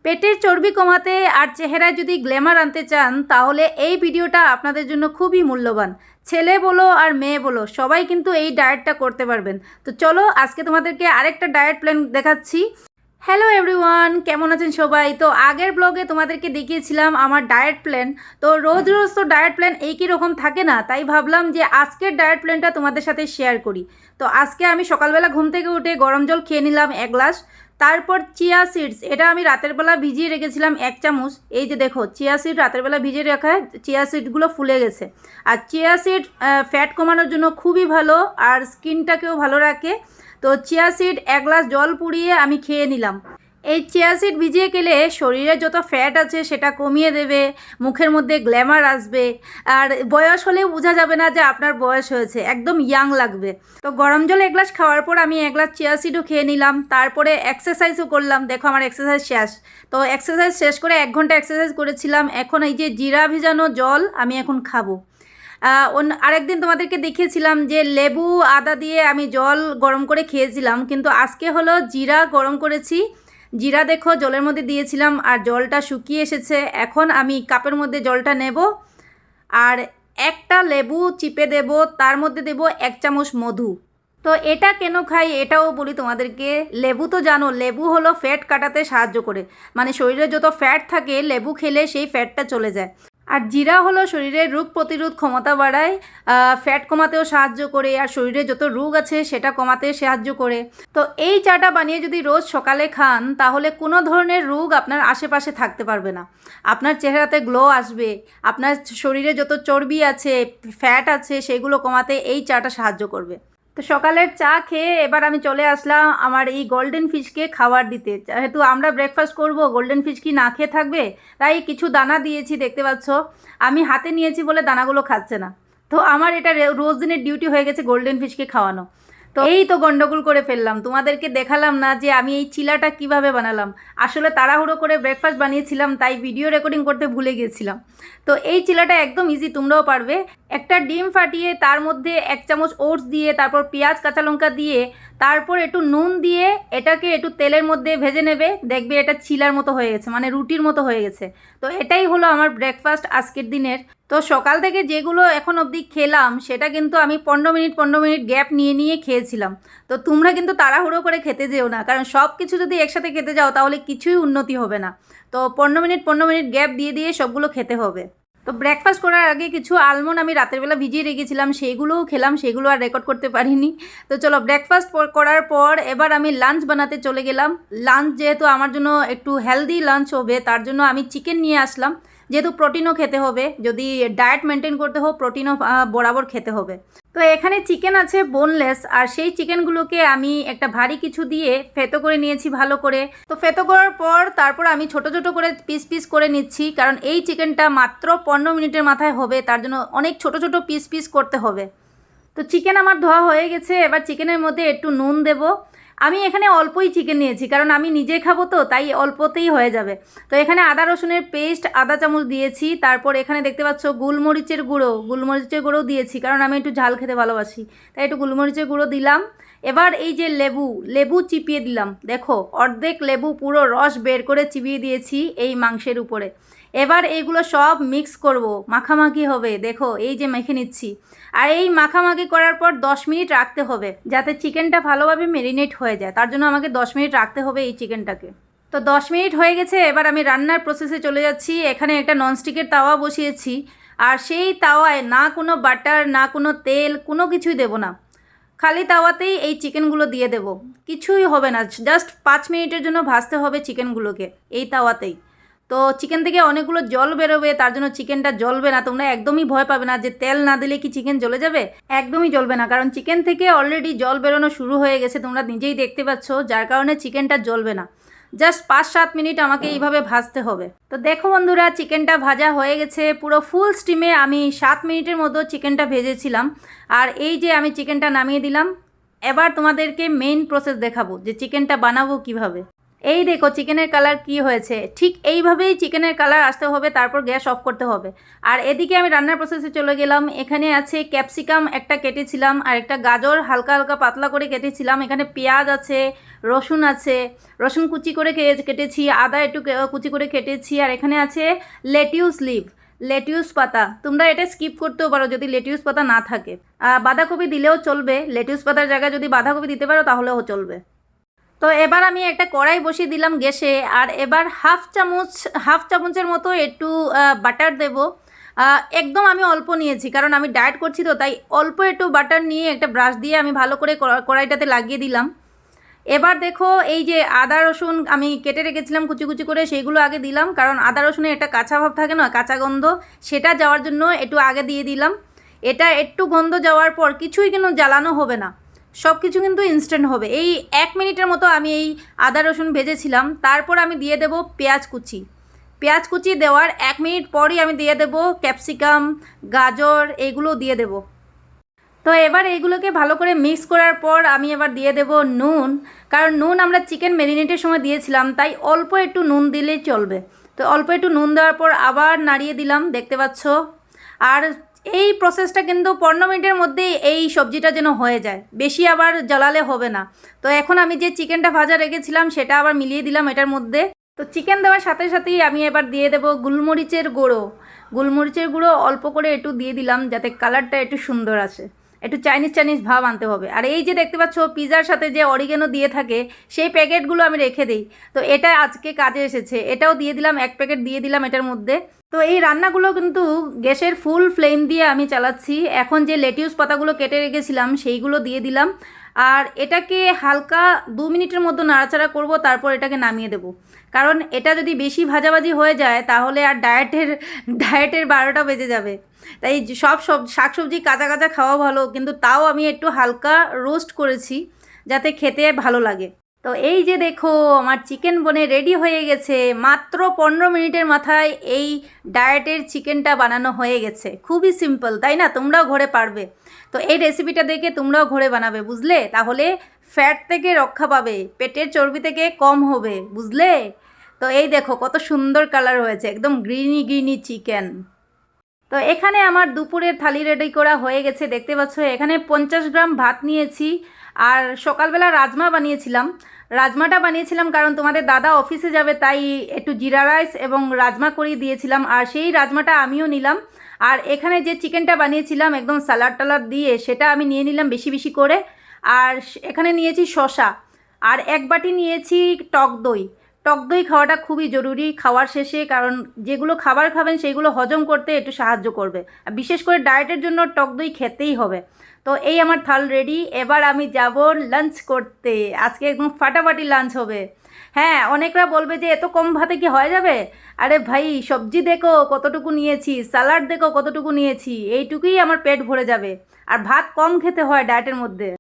পেটের চর্বি কমাতে আর চেহারায় যদি গ্ল্যামার আনতে চান তাহলে এই ভিডিওটা আপনাদের জন্য খুবই মূল্যবান। ছেলে বলো আর মেয়ে বলো সবাই কিন্তু এই ডায়েটটা করতে পারবেন। তো চলো আজকে তোমাদেরকে আরেকটা ডায়েট প্ল্যান দেখাচ্ছি। হ্যালো এভরিওয়ান, কেমন আছেন সবাই? তো আগের ব্লগে তোমাদেরকে দেখিয়েছিলাম আমার ডায়েট প্ল্যান। তো রোজ রোজ তো ডায়েট প্ল্যান একই রকম থাকে না, তাই ভাবলাম যে আজকের ডায়েট প্ল্যানটা তোমাদের সাথে শেয়ার করি। তো আজকে আমি সকালবেলা ঘুম থেকে উঠে গরম জল খেয়ে নিলাম 1 গ্লাস। তারপর চিয়া সিডস, এটা আমি রাতের বেলা ভিজিয়ে রেখেছিলাম 1 চামচ। এই যে দেখো, চিয়া সিড রাতের বেলা ভিজিয়ে রাখায় চিয়া সিডগুলো ফুলে গেছে। আর চিয়া সিড ফ্যাট কমানোর জন্য খুবই ভালো আর স্কিনটাকেও ভালো রাখে। তো চিয়া সিড 1 গ্লাস জল পুড়িয়ে আমি খেয়ে নিলাম। এই চিয়া সিড ভিজিয়ে গেলে শরীরে যত ফ্যাট আছে সেটা কমিয়ে দেবে, মুখের মধ্যে গ্ল্যামার আসবে, আর বয়স হলেও বোঝা যাবে না যে আপনার বয়স হয়েছে, একদম ইয়াং লাগবে। তো গরম জল 1 গ্লাস খাওয়ার পর আমি 1 গ্লাস চিয়া সিডও খেয়ে নিলাম। তারপরে এক্সারসাইজও করলাম। দেখো আমার এক্সারসাইজ শেষ। তো এক্সারসাইজ শেষ করে 1 ঘন্টা এক্সারসাইজ করেছিলাম। এখন এই যে জিরা ভিজানো জল আমি এখন খাবো। আরেকদিন তোমাদেরকে দেখিয়েছিলাম যে লেবু আদা দিয়ে আমি জল গরম করে খেয়েছিলাম, কিন্তু আজকে হলো জিরা গরম করেছি। জিরা দেখো জলের মধ্যে দিয়েছিলাম আর জলটা শুকিয়ে এসেছে। এখন আমি কাপের মধ্যে জলটা নেব আর একটা লেবু চিপে দেব, তার মধ্যে দেব 1 চামচ মধু। তো এটা কেন খাই এটাও বলি তোমাদেরকে। লেবু তো জানো, লেবু হলো ফ্যাট কাটাতে সাহায্য করে, মানে শরীরে যত ফ্যাট থাকে লেবু খেলে সেই ফ্যাটটা চলে যায়। আর জিরা হলো শরীরের রোগ প্রতিরোধ ক্ষমতা বাড়ায়, ফ্যাট কমাতেও সাহায্য করে, আর শরীরে যত রোগ আছে সেটা কমাতে সাহায্য করে। তো এই চাটা বানিয়ে যদি রোজ সকালে খান তাহলে কোনো ধরনের রোগ আপনার আশেপাশে থাকতে পারবে না। আপনার চেহারাতে গ্লো আসবে, আপনার শরীরে যত চর্বি আছে, ফ্যাট আছে, সেগুলো কমাতে এই চাটা সাহায্য করবে। তো সকালের চা খেয়ে এবার আমি চলে আসলাম আমার এই গোল্ডেন ফিশকে খাবার দিতে। যেহেতু আমরা ব্রেকফাস্ট করব, গোল্ডেন ফিশ কি না খেয়ে থাকবে? তাই কিছু দানা দিয়েছি, দেখতে পাচ্ছ। আমি হাতে নিয়েছি বলে দানাগুলো খাচ্ছে না। তো আমার এটা রোজ দিনের ডিউটি হয়ে গেছে গোল্ডেন ফিশকে খাওয়ানো। তো এই তো গন্ডগোল করে ফেললাম, তোমাদেরকে দেখালাম না যে আমি এই চিলাটা কিভাবে বানালাম। আসলে তাড়াহুড়ো করে ব্রেকফাস্ট বানিয়েছিলাম, তাই ভিডিও রেকর্ডিং করতে ভুলে গিয়েছিলাম। তো এই চিলাটা একদম ইজি, তোমরাও পারবে। একটা ডিম ফাটিয়ে তার মধ্যে 1 চামচ ওটস দিয়ে, তারপর পেঁয়াজ কাঁচা লঙ্কা দিয়ে, তারপর একটু নুন দিয়ে এটাকে একটু তেলের মধ্যে ভেজে নেবে। দেখবে এটা চিলার মতো হয়ে গেছে, মানে রুটির মতো হয়ে গেছে। তো এটাই হলো আমার ব্রেকফাস্ট আজকের দিনের। তো সকাল থেকে যেগুলো এখন অবধি খেলাম সেটা কিন্তু আমি 15 মিনিট গ্যাপ নিয়ে নিয়ে খেয়েছিলাম। তো তোমরা কিন্তু তাড়াহুড়ো করে খেতে যেও না, কারণ সব কিছু যদি একসাথে খেতে যাও তাহলে কিছুই উন্নতি হবে না। তো 15 মিনিট গ্যাপ দিয়ে দিয়ে সবগুলো খেতে হবে। তো ব্রেকফাস্ট করার আগে কিছু আলমন্ড আমি রাতের বেলা ভিজিয়ে রেখেছিলাম, সেইগুলোও খেলাম, সেগুলো আর রেকর্ড করতে পারিনি। তো চলো ব্রেকফাস্ট করার পর এবার আমি লাঞ্চ বানাতে চলে গেলাম। লাঞ্চ যেহেতু আমার জন্য একটু হেলদি লাঞ্চ হবে, তার জন্য আমি চিকেন নিয়ে আসলাম। যেহেতু প্রোটিনও খেতে হবে, যদি ডায়েট মেনটেন করতে হোক প্রোটিনও বরাবর খেতে হবে। তো এখানে চিকেন আছে বোনলেস, আর সেই চিকেনগুলোকে আমি একটা ভারী কিছু দিয়ে ফেতো করে নিয়েছি ভালো করে। তো ফেতো করার পর তারপর আমি ছোট ছোট করে পিস পিস করে নিচ্ছি, কারণ এই চিকেনটা মাত্র 15 মিনিটের মাথায় হবে, তার জন্য অনেক ছোট ছোট পিস পিস করতে হবে। তো চিকেন আমার ধোয়া হয়ে গেছে, এবার চিকেনের মধ্যে একটু নুন দেব। আমি এখানে অল্পই চিকেন নিয়েছি, কারণ আমি নিজে খাবো তো, তাই অল্পতেই হয়ে যাবে। তো এখানে আদা রসুনের পেস্ট আধা চামচ দিয়েছি। তারপর এখানে দেখতে পাচ্ছ গোলমরিচের গুঁড়ো দিয়েছি, কারণ আমি একটু ঝাল খেতে ভালোবাসি, তাই একটু গোলমরিচের গুঁড়ো দিলাম। এবার এই যে লেবু চিপিয়ে দিলাম। দেখো অর্ধেক লেবু পুরো রস বের করে চিবিয়ে দিয়েছি এই মাংসের উপরে। এবার এইগুলো সব মিক্স করব, মাখামাখি হবে। দেখো এই যে মেখে নিচ্ছি। আর এই মাখামাখি করার পর 10 মিনিট রাখতে হবে, যাতে চিকেনটা ভালোভাবে মেরিনেট হয়ে যায়। তার জন্য আমাকে 10 মিনিট রাখতে হবে এই চিকেনটাকে। তো 10 মিনিট হয়ে গেছে, এবার আমি রান্নার প্রসেসে চলে যাচ্ছি। এখানে একটা ননস্টিকের তাওয়া বসিয়েছি, আর সেই তাওয়ায় না কোনো বাটার না কোনো তেল, কোনো কিছুই দেব না। খালি তাওয়াতেই এই চিকেনগুলো দিয়ে দেব, কিছুই হবে না। জাস্ট 5 মিনিটের জন্য ভাজতে হবে চিকেনগুলোকে এই তাওয়াতেই। তো চিকেন থেকে অনেকগুলো জল বেরোবে, তার জন্য চিকেনটা জ্বলবে না। তোমরা একদমই ভয় পাবে না যে তেল না দিলে কি চিকেন জ্বলে যাবে, একদমই জ্বলবে না, কারণ চিকেন থেকে অলরেডি জল বেরোনো শুরু হয়ে গেছে, তোমরা নিজেই দেখতে পাচ্ছ, যার কারণে চিকেনটা জ্বলবে না। জাস্ট 5-7 মিনিট আমাকে এইভাবে ভাজতে হবে। তো দেখো বন্ধুরা, চিকেনটা ভাজা হয়ে গেছে। পুরো ফুল স্টিমে আমি 7 মিনিটের মতো চিকেনটা ভেজেছিলাম। আর এই যে আমি চিকেনটা নামিয়ে দিলাম। এবার তোমাদেরকে মেইন প্রসেস দেখাবো যে চিকেনটা বানাবো কিভাবে। এই দেখো চিকেনের কালার কি হয়েছে, ঠিক এইভাবেই চিকেনের কালার আসতে হবে, তারপর গ্যাস অফ করতে হবে। আর এদিকে আমি রান্নার প্রসেসে চলে গেলাম। এখানে আছে ক্যাপসিকাম একটা কেটেছিলাম, আর একটা গাজর হালকা হালকা পাতলা করে কেটেছিলাম। এখানে পেঁয়াজ আছে, রসুন আছে, রসুন কুচি করে কেটেছি, আদা একটু কুচি করে কেটেছি। আর এখানে আছে লেটিউস লিভ, লেটিউস পাতা। তোমরা এটা স্কিপ করতেও পারো যদি লেটিউস পাতা না থাকে। বাঁধাকপি দিলেও চলবে, লেটিউস পাতার জায়গায় যদি বাঁধাকপি দিতে পারো তাহলেও চলবে। তো এবার আমি একটা কড়াই বসিয়ে দিলাম গ্যাসে, আর এবার হাফ চামচের মতো একটু বাটার দেব। একদম আমি অল্প নিয়েছি, কারণ আমি ডায়েট করছি, তো তাই অল্প একটু বাটার নিয়ে একটা ব্রাশ দিয়ে আমি ভালো করে কড়াইটাতে লাগিয়ে দিলাম। এবার দেখো এই যে আদা রসুন আমি কেটে রেখেছিলাম কুচি কুচি করে, সেইগুলো আগে দিলাম, কারণ আদা রসুনে একটা কাঁচা ভাব থাকে না, কাঁচা গন্ধ, সেটা যাওয়ার জন্য একটু আগে দিয়ে দিলাম। এটা একটু গন্ধ যাওয়ার পর কিছুই কিন্তু জ্বালানো হবে না, সব কিছু কিন্তু ইনস্ট্যান্ট হবে। এই 1 মিনিটের মতো আমি এই আদা রসুন ভেজেছিলাম। তারপর আমি দিয়ে দেব পেঁয়াজ কুচি। পেঁয়াজ কুচি দেওয়ার 1 মিনিট পরই আমি দিয়ে দেব ক্যাপসিকাম, গাজর, এইগুলো দিয়ে দেব। তো এবার এইগুলোকে ভালো করে মিক্স করার পর আমি এবার দিয়ে দেব নুন, কারণ নুন আমরা চিকেন ম্যারিনেটের সময় দিয়েছিলাম, তাই অল্প একটু নুন দিলেই চলবে। তো অল্প একটু নুন দেওয়ার পর আবার নাড়িয়ে দিলাম, দেখতে পাচ্ছ। আর এই প্রসেসটা কিন্তু 15 মিনিটের মধ্যেই এই সবজিটা যেন হয়ে যায়, বেশি আবার জ্বালালে হবে না। তো এখন আমি যে চিকেনটা ভাজা রেখেছিলাম সেটা আবার মিলিয়ে দিলাম এটার মধ্যে। তো চিকেন দেওয়ার সাথে সাথেই আমি এবার দিয়ে দেব গোলমরিচের গুঁড়ো। গোলমরিচের গুঁড়ো অল্প করে একটু দিয়ে দিলাম, যাতে কালারটা একটু সুন্দর আসে, একটু চাইনিজ ভাব আনতে হবে। আর এই যে দেখতে পাচ্ছ পিৎজার সাথে যে অরিগেনো দিয়ে থাকে, সেই প্যাকেটগুলো আমি রেখে দিই, তো এটা আজকে কাজে এসেছে, এটাও দিয়ে দিলাম, 1 প্যাকেট দিয়ে দিলাম এটার মধ্যে। তো এই রান্নাগুলো কিন্তু গ্যাসের ফুল ফ্লেম দিয়ে আমি চালাচ্ছি। এখন যে লেটিউস পাতাগুলো কেটে রেখেছিলাম সেইগুলো দিয়ে দিলাম, আর এটাকে হালকা 2 মিনিটের মতো নাড়াচাড়া করব, তারপর এটাকে নামিয়ে দেব। কারণ এটা যদি বেশি ভাজাভাজি হয়ে যায় তাহলে আর ডায়েটের 12টা বেজে যাবে। তাই সব শাকসবজি কাঁচা কাঁচা খাওয়া ভালো, কিন্তু তাও আমি একটু হালকা রোস্ট করেছি যাতে খেতে ভালো লাগে। তো এই যে দেখো আমার চিকেন বনে রেডি হয়ে গেছে, মাত্র 15 মিনিটের মাথায় এই ডায়েটের চিকেনটা বানানো হয়ে গেছে। খুবই সিম্পল, তাই না? তোমরাও ঘরে পারবে। তো এই রেসিপিটা দেখে তোমরাও ঘরে বানাবে, বুঝলে? তাহলে ফ্যাট থেকে রক্ষা পাবে, পেটের চর্বি থেকে কম হবে, বুঝলে? তো এই দেখো কত সুন্দর কালার হয়েছে, একদম গ্রিনি চিকেন। তো এখানে আমার দুপুরের থালি রেডি করা হয়ে গেছে, দেখতে পাচ্ছ। এখানে 50 গ্রাম ভাত নিয়েছি, আর সকালবেলা রাজমা বানিয়েছিলাম। রাজমাটা বানিয়েছিলাম কারণ তোমাদের দাদা অফিসে যাবে, তাই একটু জিরা রাইস এবং রাজমা করিয়ে দিয়েছিলাম, আর সেই রাজমাটা আমিও নিলাম। আর এখানে যে চিকেনটা বানিয়েছিলাম একদম সালাড টালাড দিয়ে, সেটা আমি নিয়ে নিলাম বেশি বেশি করে। আর এখানে নিয়েছি শসা, আর 1 বাটি নিয়েছি টক দই। টক দই খাওয়াটা খুবই জরুরি খাওয়ার শেষে, কারণ যেগুলো খাবার খাবেন সেইগুলো হজম করতে একটু সাহায্য করবে, আর বিশেষ করে ডায়েটের জন্য টক দই খেতেই হবে। তো এই আমার থাল রেডি, এবার আমি যাব লাঞ্চ করতে। আজকে একদম ফাটাফাটি লাঞ্চ হবে। হ্যাঁ, অনেকরা বলবে যে এত কম ভাতে কি হয়ে যাবে? আরে ভাই, সবজি দেখো কতটুকু নিয়েছি, স্যালাড দেখো কতটুকু নিয়েছি, এইটুকুই আমার পেট ভরে যাবে। আর ভাত কম খেতে হয় ডায়েটের মধ্যে।